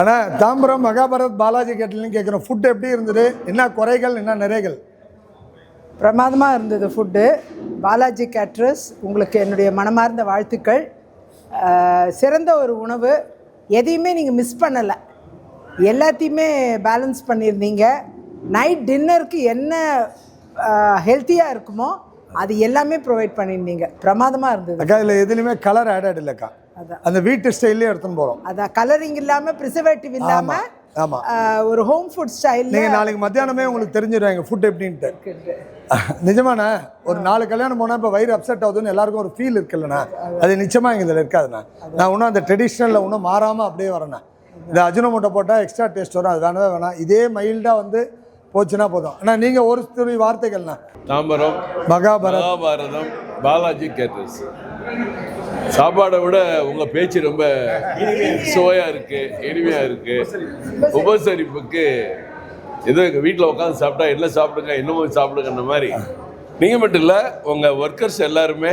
ஆனால் தாம்பரம் மகாபாரத் பாலாஜி கேட்டலின்னு கேட்குறோம். ஃபுட் எப்படி இருந்தது, என்ன குறைகள் என்ன நிறைகள்? பிரமாதமாக இருந்தது ஃபுட்டு. பாலாஜி கேட்ரஸ் உங்களுக்கு என்னுடைய மனமார்ந்த வாழ்த்துக்கள். சிறந்த ஒரு உணவு, எதையுமே நீங்கள் மிஸ் பண்ணலை, எல்லாத்தையுமே பேலன்ஸ் பண்ணியிருந்தீங்க. நைட் டின்னருக்கு என்ன ஹெல்த்தியாக இருக்குமோ அது எல்லாமே ப்ரொவைட் பண்ணியிருந்தீங்க. பிரமாதமாக இருந்தது அக்கா. இதில் எதுலையுமே கலர் ஆட் இல்லைக்கா, அந்த வீட்டு ஸ்டைல்லே எடுத்துன்னு போகிறோம். அதான் கலரிங் இல்லாமல் ப்ரிசர்வேட்டிவ் இல்லாமல் ஆமாம் ஒரு ஹோம் ஃபுட் ஸ்டைல். நீங்கள் நாளைக்கு மத்தியானமே உங்களுக்கு தெரிஞ்சிடும் எங்கள் ஃபுட் எப்படின்ட்டு. நிஜமாண்ணா, ஒரு 4 கல்யாணம் போனால் இப்போ வயிறு அப்செட் ஆகுதுன்னு எல்லாருக்கும் ஒரு ஃபீல் இருக்குல்லண்ணா, அது நிச்சயமாக எங்கள் இதில் இருக்காதுண்ணா. நான் இன்னும் அந்த ட்ரெடிஷ்னலில் இன்னும் மாறாமல் அப்படியே வரேண்ணா. இந்த அஜினோமோட்டோ போட்டால் எக்ஸ்ட்ரா டேஸ்ட் வரும், அது வேணவே வேணாம். இதே மைல்டாக வந்து போச்சுன்னா போதும். ஆனால் நீங்கள் ஒரு துணி வார்த்தைகள்ண்ணா. தாம்பரம் மகாபாரதம் பாலாஜி கேட்டர்ஸ். சாப்பாடை விட உங்கள் பேச்சு ரொம்ப சுவையாக இருக்குது, இனிமையாக இருக்குது. உபசரிப்புக்கு ஏதோ எங்கள் வீட்டில் உட்காந்து சாப்பிட்டா என்ன சாப்பிடுங்க என்னமோ சாப்பிடுங்கன்ற மாதிரி. நீங்கள் மட்டும் இல்லை, உங்கள் ஒர்க்கர்ஸ் எல்லாருமே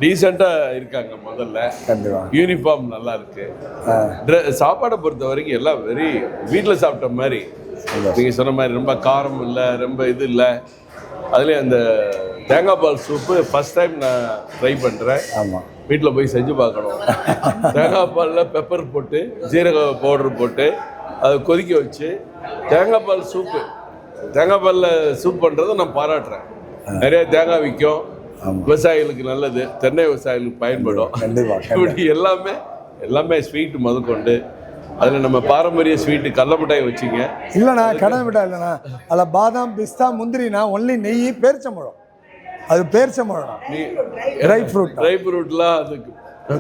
டீசெண்டாக இருக்காங்க. முதல்ல யூனிஃபார்ம் நல்லா இருக்குது. சாப்பாடை பொறுத்த வரைக்கும் எல்லாம் வெரி வீட்டில் சாப்பிட்ட மாதிரி. நீங்கள் சொன்ன மாதிரி ரொம்ப காரம் இல்லை, ரொம்ப இது இல்லை. அதுலேயும் அந்த தேங்காய் பால் சூப்பு ஃபஸ்ட் டைம் நான் ட்ரை பண்ணுறேன். ஆமாம், வீட்டில் போய் செஞ்சு பார்க்கணும். தேங்காய் பாலில் பெப்பர் போட்டு ஜீரக பவுட்ரு போட்டு அதை கொதிக்க வச்சு தேங்காய் பால் சூப்பு, தேங்காய் பாலில் சூப் பண்ணுறதை நான் பாராட்டுறேன். நிறைய தேங்காய் விற்கும், விவசாயிகளுக்கு நல்லது, தென்னை விவசாயிகளுக்கு பயன்படும். இப்படி எல்லாமே ஸ்வீட்டு முதற்கொண்டு அதில் நம்ம பாரம்பரிய ஸ்வீட்டு கடலை மிட்டாய் வச்சுங்க. இல்லைண்ணா, கடலை மிட்டாய் இல்லைண்ணா, அதில் பாதாம் பிஸ்தா முந்திரினா ஒன்லி நெய், பேரிச்சம்பழம். அது பேரிச்சம்பழம், ட்ரை ஃப்ரூட்லாம் அதுக்கு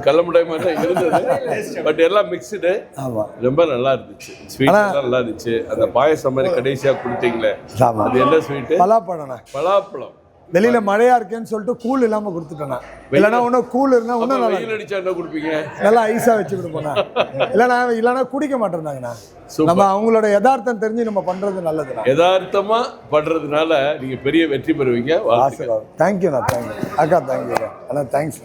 கடலை மிட்டாய் மாதிரி தான் இருந்தது. பட் எல்லாம் மிக்சடு. ஆமாம், ரொம்ப நல்லா இருந்துச்சு. ஸ்வீட்லாம் நல்லா இருந்துச்சு. அந்த பாயசம் மாதிரி கடைசியாக கொடுத்தீங்களே, அது என்ன ஸ்வீட்டு? பலாப்பழம்ண்ணா. பலாப்பழம். வெளியில மழையா இருக்கேன்னு சொல்லிட்டு கூல் இல்லாம கொடுத்துட்டேன். இல்லைன்னா இன்னும் கூல் இருந்தா இன்னும் நல்லா அடிச்சா என்ன கொடுப்பீங்க? நல்லா ஐஸா வச்சு கொடுப்போண்ணா. இல்லைன்னா குடிக்க மாட்டேறாங்கண்ணா. நம்ம அவங்களோட யதார்த்தம் தெரிஞ்சு நம்ம பண்றது நல்லதுண்ணா. யதார்த்தமா பண்றதுனால நீங்க பெரிய வெற்றி பெறுவீங்க. தேங்க்யூண்ணா, தேங்க்யூ அக்கா, தேங்க்யூ அண்ணா, தேங்க்ஸ்.